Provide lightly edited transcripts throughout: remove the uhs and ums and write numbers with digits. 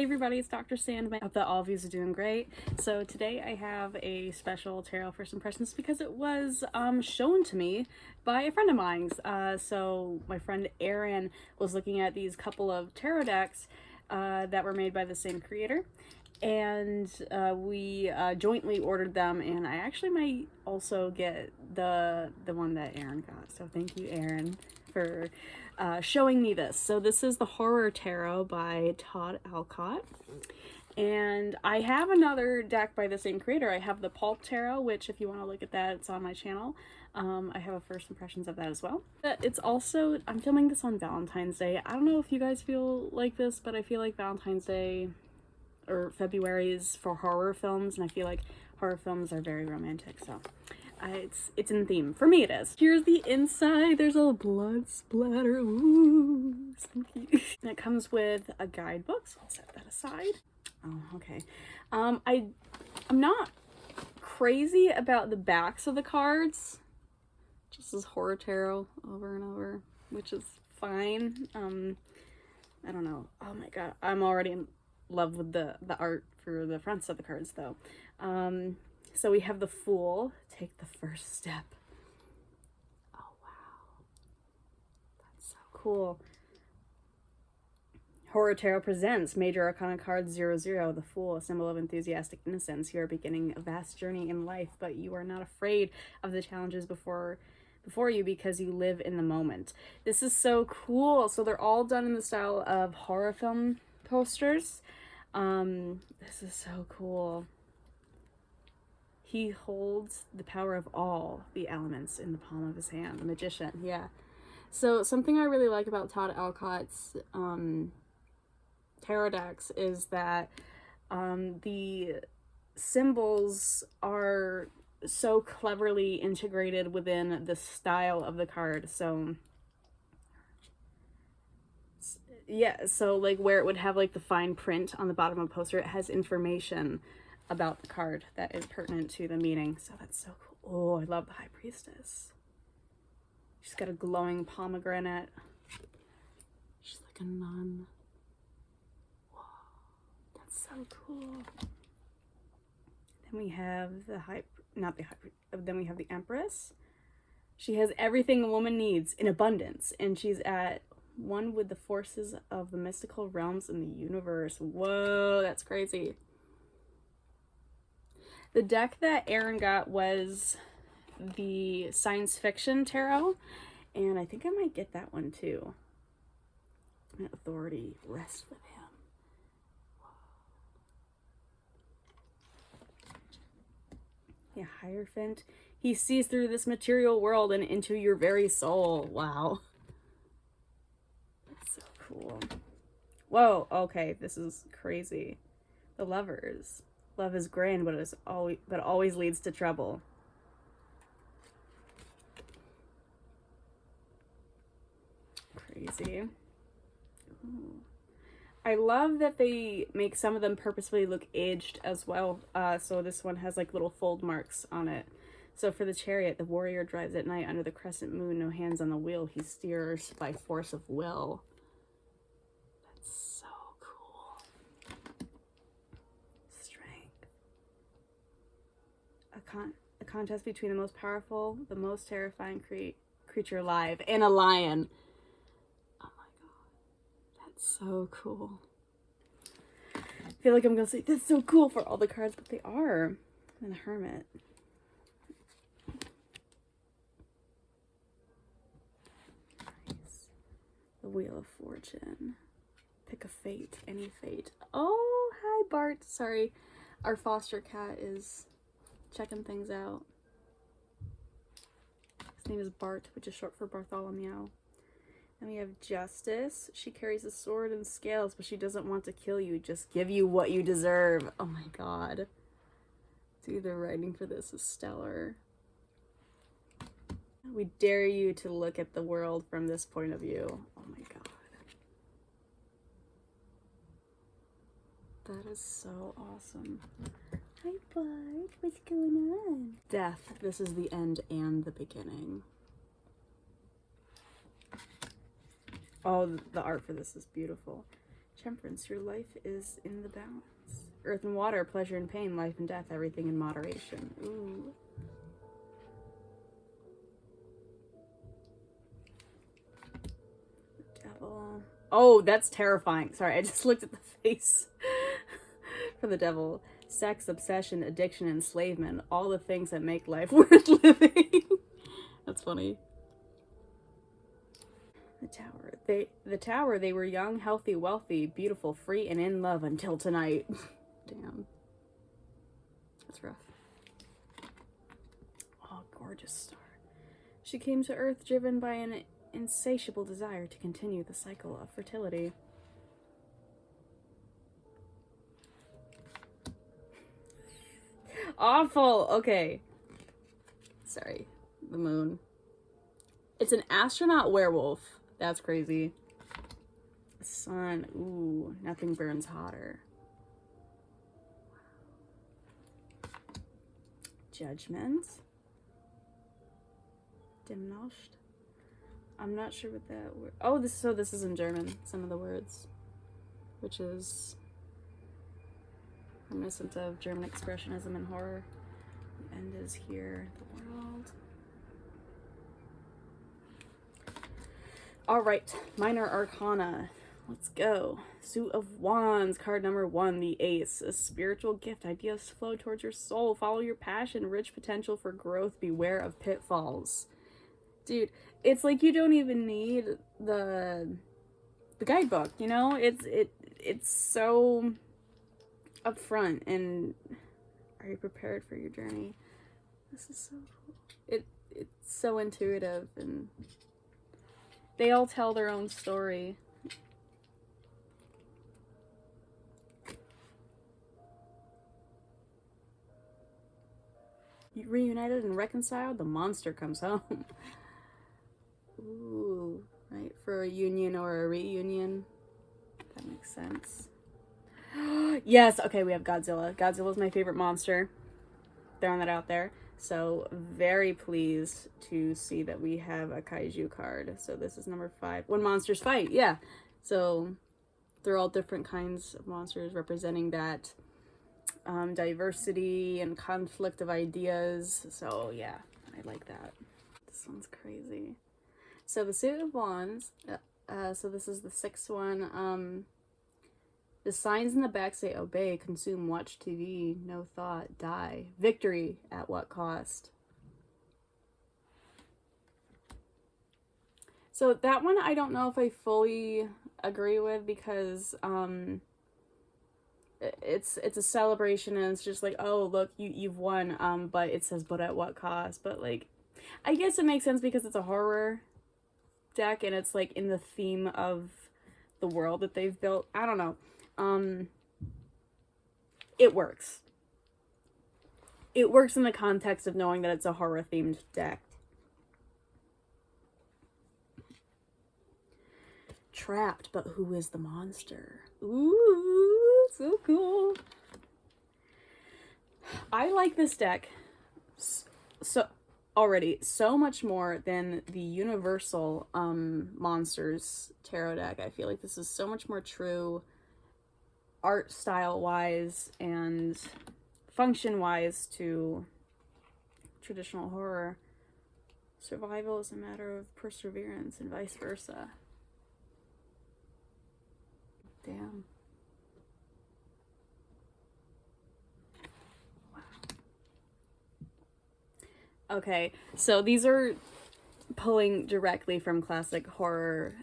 Hey everybody, it's Dr. Sandman. I hope that all of you are doing great. So today I have a special tarot first impressions because it was shown to me by a friend of mine. So my friend Erin was looking at these couple of tarot decks that were made by the same creator, and we jointly ordered them, and I actually might also get the one that Erin got. So thank you, Erin, for showing me this. So this is the Horror Tarot by Todd Alcott, and I have another deck by the same creator. I have the Pulp Tarot, which if you want to look at that, it's on my channel. I have a first impressions of that as well. It's also, I'm filming this on Valentine's Day. I don't know if you guys feel like this, but I feel like Valentine's Day or February is for horror films, and I feel like horror films are very romantic, so it's in theme. For me, it is. Here's the inside. There's a blood splatter. Ooh, stinky. And it comes with a guidebook, so I'll set that aside. Oh, okay. I'm not crazy about the backs of the cards. Just as Horror Tarot over and over, which is fine. I don't know. Oh my god, I'm already in love with the art for the fronts of the cards, though. So we have the Fool. Take the first step. Oh wow, that's so cool. Horror Tarot presents Major Arcana card 00, the Fool, a symbol of enthusiastic innocence. You are beginning a vast journey in life, but you are not afraid of the challenges before you because you live in the moment. This is so cool. So they're all done in the style of horror film posters. This is so cool. He holds the power of all the elements in the palm of his hand. The Magician, yeah. So something I really like about Todd Alcott's tarot decks is that the symbols are so cleverly integrated within the style of the card. So yeah, so like where it would have like the fine print on the bottom of a poster, it has information about the card that is pertinent to the meaning. So that's so cool. Oh, I love the High Priestess. She's got a glowing pomegranate. She's like a nun. Whoa, that's so cool. Then we have then we have the Empress. She has everything a woman needs in abundance, and she's at one with the forces of the mystical realms in the universe. Whoa, that's crazy. The deck that Erin got was the Science Fiction Tarot, and I think I might get that one too. Authority, rest with him. Yeah, Hierophant. He sees through this material world and into your very soul. Wow. That's so cool. Whoa, okay, this is crazy. The Lovers. Love is grand, but always leads to trouble. Crazy. Ooh. I love that they make some of them purposefully look aged as well. So this one has like little fold marks on it. So for the Chariot, the warrior drives at night under the crescent moon, no hands on the wheel. He steers by force of will. That's so cool. Strength. A contest between the most powerful, the most terrifying creature alive, and a lion. So cool. I feel like I'm gonna say that's so cool for all the cards, but they are. And the Hermit. Nice. The Wheel of Fortune. Pick a fate, any fate. Oh, hi Bart. Sorry, our foster cat is checking things out. His name is Bart, which is short for Bartholomew. And we have Justice. She carries a sword and scales, but she doesn't want to kill you. Just give you what you deserve. Oh my god. Dude, the writing for this is stellar. We dare you to look at the world from this point of view. Oh my god. That is so awesome. Hi, Bart. What's going on? Death. This is the end and the beginning. Oh, the art for this is beautiful. Temperance, your life is in the balance. Earth and water, pleasure and pain, life and death, everything in moderation. Ooh. Devil. Oh, that's terrifying. Sorry, I just looked at the face for the devil. Sex, obsession, addiction, enslavement, all the things that make life worth living. That's funny. The tower. The tower, they were young, healthy, wealthy, beautiful, free, and in love until tonight. Damn. That's rough. Oh, gorgeous star. She came to Earth driven by an insatiable desire to continue the cycle of fertility. Awful. Okay. Sorry. The moon. It's an astronaut werewolf. That's crazy. Sun. Ooh, nothing burns hotter. Judgment. Demnosht. I'm not sure what that word. Oh, this is in German. Some of the words, which is reminiscent of German expressionism in horror. The end is here. The world. All right, minor arcana. Let's go. Suit of Wands, card number 1, the Ace. A spiritual gift. Ideas flow towards your soul. Follow your passion. Rich potential for growth. Beware of pitfalls. Dude, it's like you don't even need the guidebook, you know? It's so upfront, and are you prepared for your journey? This is so cool. It's so intuitive, and they all tell their own story. Reunited and reconciled, the monster comes home. Ooh, right, for a union or a reunion. That makes sense. Yes, okay, we have Godzilla. Godzilla's my favorite monster. Throwing that out there. So, very pleased to see that we have a kaiju card. So this is number 5. When monsters fight, yeah. So, they're all different kinds of monsters representing that diversity and conflict of ideas. So, yeah, I like that. This one's crazy. So, the Suit of Wands, so this is the 6th one. The signs in the back say obey, consume, watch TV, no thought, die. Victory at what cost? So that one I don't know if I fully agree with, because it's a celebration, and it's just like, oh look, you've won, but it says but at what cost. But like, I guess it makes sense because it's a horror deck and it's like in the theme of the world that they've built. I don't know. It works. It works in the context of knowing that it's a horror themed deck. Trapped, but who is the monster? Ooh, so cool. I like this deck so much more than the Universal Monsters tarot deck. I feel like this is so much more true art style wise and function wise to traditional horror. Survival is a matter of perseverance and vice versa. Damn. Wow. Okay, so these are pulling directly from classic horror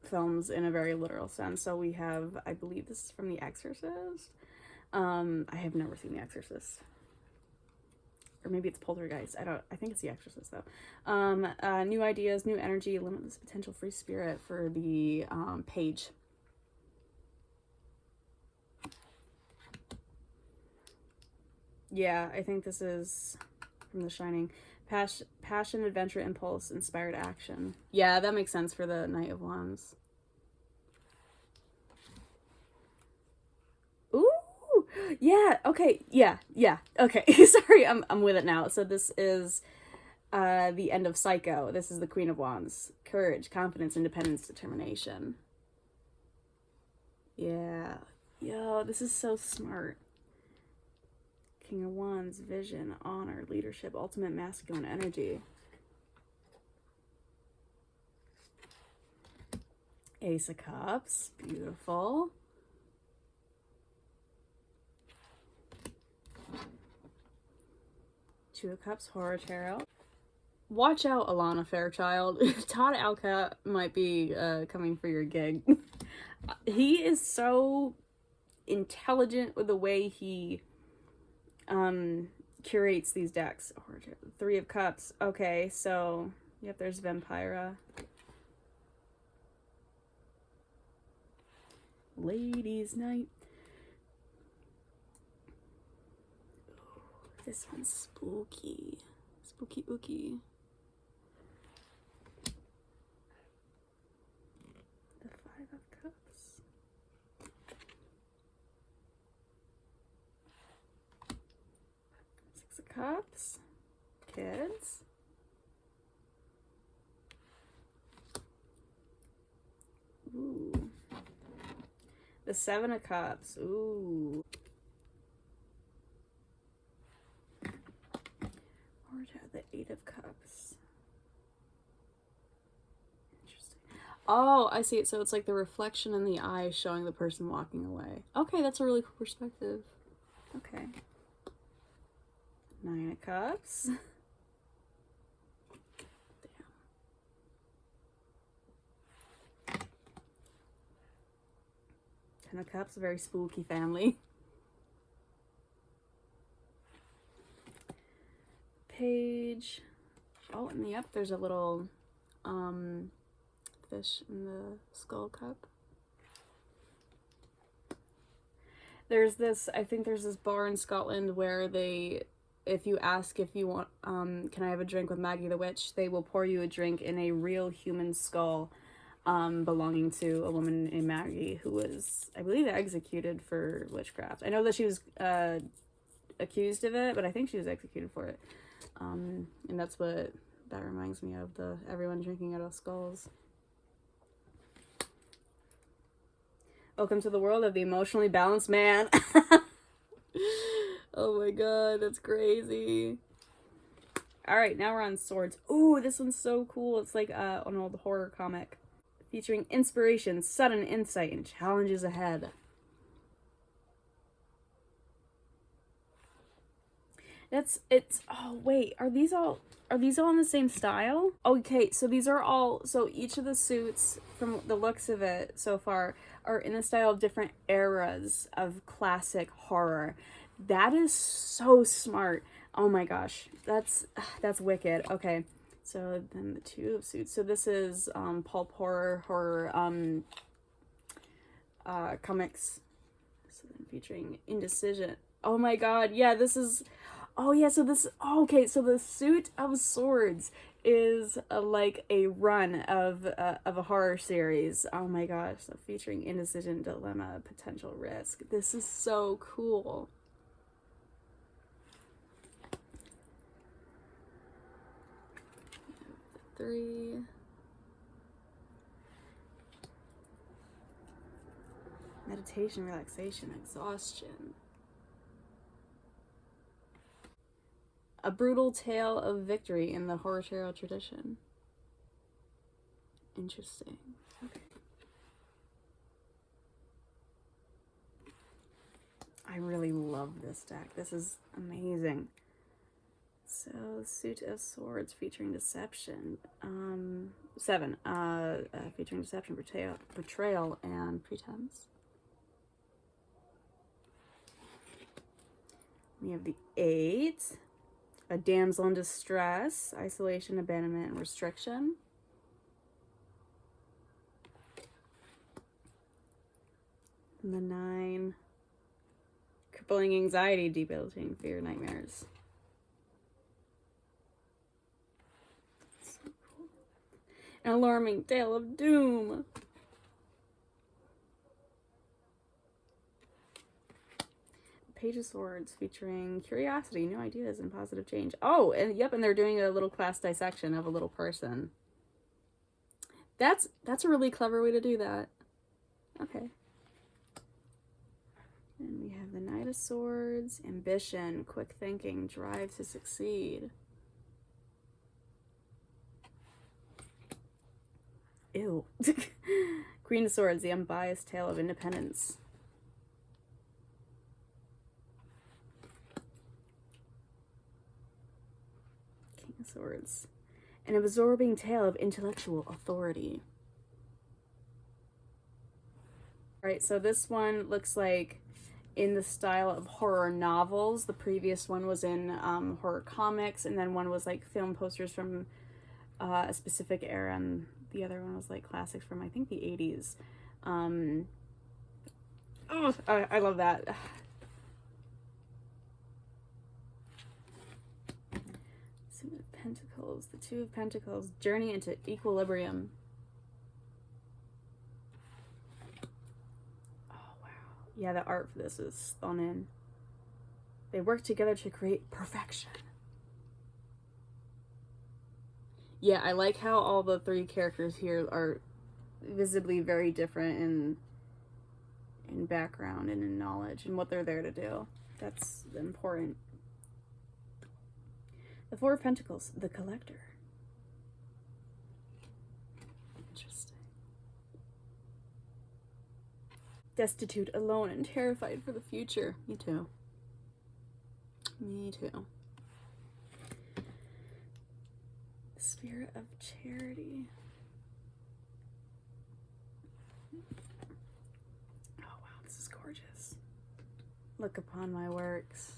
films in a very literal sense. So we have, I believe this is from The Exorcist. I have never seen The Exorcist. Or maybe it's Poltergeist. I think it's The Exorcist though. New ideas, new energy, limitless potential, free spirit for the page. Yeah, I think this is from The Shining. Passion, adventure, impulse, inspired action. Yeah, that makes sense for the Knight of Wands. Ooh, yeah, okay, yeah, okay. Sorry, I'm with it now. So this is the end of Psycho. This is the Queen of Wands. Courage, confidence, independence, determination. Yeah. Yo, this is so smart. King of Wands, vision, honor, leadership, ultimate masculine energy. Ace of Cups, beautiful. Two of Cups, Horror Tarot. Watch out, Alana Fairchild. Todd Alcott might be coming for your gig. He is so intelligent with the way he curates these decks. Three of Cups. Okay, so yep, there's Vampira. Ladies' Night. Ooh, this one's spooky. Spooky ooky. The Five of Cups. Six of Cups. Kids. Ooh. The Seven of Cups. Ooh. Or the Eight of Cups. Interesting. Oh, I see it. So it's like the reflection in the eye showing the person walking away. Okay, that's a really cool perspective. Okay. Nine of Cups. Ten of Cups, a very spooky family. Page. Oh, and yep, there's a little fish in the skull cup. There's this, I think there's this bar in Scotland where they, if you ask if you want, can I have a drink with Maggie the Witch, they will pour you a drink in a real human skull belonging to a woman named Maggie who was, I believe, executed for witchcraft. I know that she was accused of it, but I think she was executed for it. And that's what that reminds me of, the everyone drinking out of skulls. Welcome to the world of the emotionally balanced man. Oh my god, that's crazy. Alright, now we're on swords. Ooh, this one's so cool. It's like an old horror comic. Featuring inspiration, sudden insight, and challenges ahead. Oh wait, are these all in the same style? Okay, so these are all, so each of the suits, from the looks of it so far, are in the style of different eras of classic horror. That is so smart. Oh my gosh, that's wicked. Okay, so then the two of suits. So this is pulp horror comics. So then featuring indecision. Oh my god, yeah, this is. Oh yeah, so this. Oh, okay, so the Suit of Swords is like a run of a horror series. Oh my gosh, so featuring indecision, dilemma, potential risk. This is so cool. Three. Meditation, relaxation, exhaustion. A brutal tale of victory in the horror tarot tradition. Interesting. Okay. I really love this deck. This is amazing. So, Suit of Swords featuring deception. 7. Featuring deception, betrayal, and pretense. We have the 8. A damsel in distress, isolation, abandonment, and restriction. And the 9. Crippling anxiety, debilitating fear, nightmares. So cool. An alarming tale of doom. Page of Swords featuring curiosity, new ideas, and positive change. Oh, and yep, and they're doing a little class dissection of a little person. That's a really clever way to do that. Okay. Knight of Swords, ambition, quick thinking, drive to succeed. Ew. Queen of Swords, the unbiased tale of independence. King of Swords, an absorbing tale of intellectual authority. Alright, so this one looks like in the style of horror novels. The previous one was in horror comics, and then one was like film posters from a specific era, and the other one was like classics from, I think, the 80s. Oh, I love that. Suit of Pentacles, the Two of Pentacles, journey into equilibrium. Yeah, the art for this is stunning. They work together to create perfection. Yeah, I like how all the three characters here are visibly very different in background and in knowledge and what they're there to do. That's important. The Four of Pentacles, the Collector. Interesting. Destitute, alone, and terrified for the future. Me too. Me too. Spirit of Charity. Oh wow, this is gorgeous. Look upon my works.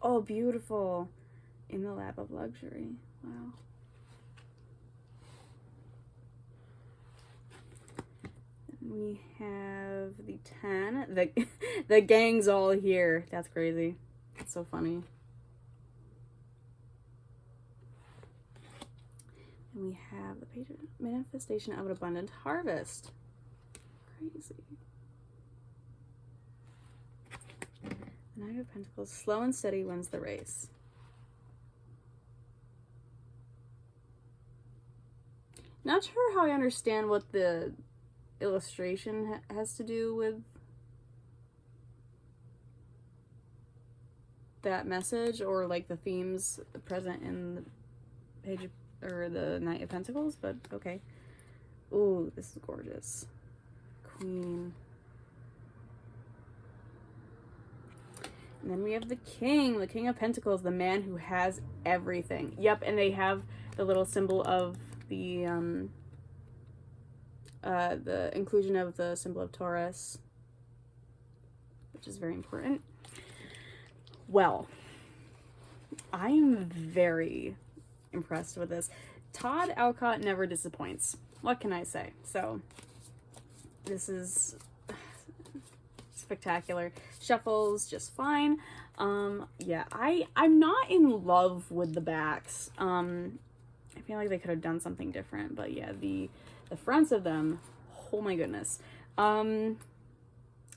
Oh, beautiful. In the lap of luxury. Wow. And we have the 10. The gang's all here. That's crazy. That's so funny. And we have the page of manifestation of an abundant harvest. Crazy. The Knight of Pentacles. Slow and steady wins the race. Not sure how I understand what the illustration has to do with that message, or like the themes present in the page or the Knight of Pentacles, but okay. Ooh, this is gorgeous. Queen. And then we have the King of Pentacles, the man who has everything. Yep, and they have the little symbol of the inclusion of the symbol of Taurus, which is very important. Well, I am very impressed with this. Todd Alcott never disappoints. What can I say? So this is spectacular. Shuffles just fine. Yeah, I'm not in love with the backs. I feel like they could have done something different, but yeah, the fronts of them, oh my goodness. And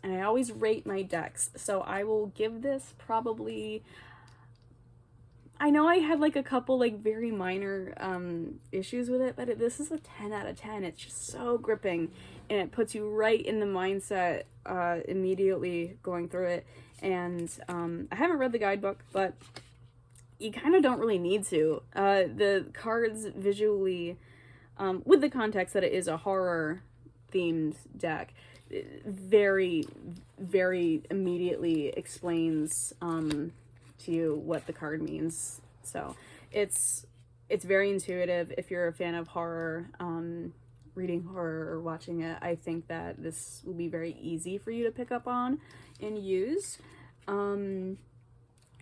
I always rate my decks, so I will give this probably, I know I had like a couple like very minor issues with it, but this is a 10 out of 10. It's just so gripping, and it puts you right in the mindset immediately going through it. And I haven't read the guidebook, but you kind of don't really need to. The cards visually, with the context that it is a horror themed deck, very, very immediately explains to you what the card means. So it's very intuitive. If you're a fan of horror, reading horror or watching it, I think that this will be very easy for you to pick up on and use.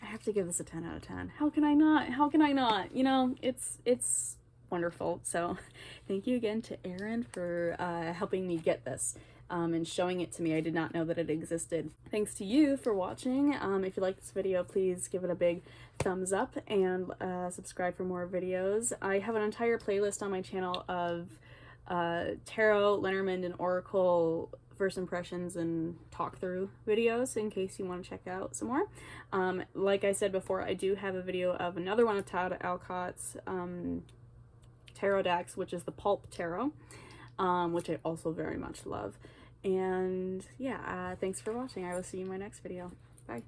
I have to give this a 10 out of 10. How can I not? How can I not? You know, it's wonderful. So thank you again to Erin for helping me get this and showing it to me. I did not know that it existed. Thanks to you for watching. If you like this video, please give it a big thumbs up and subscribe for more videos. I have an entire playlist on my channel of tarot, Lenormand, and Oracle first impressions and talk through videos in case you want to check out some more. Like I said before, I do have a video of another one of Todd Alcott's tarot decks, which is the Pulp Tarot, which I also very much love. And yeah, thanks for watching. I will see you in my next video. Bye.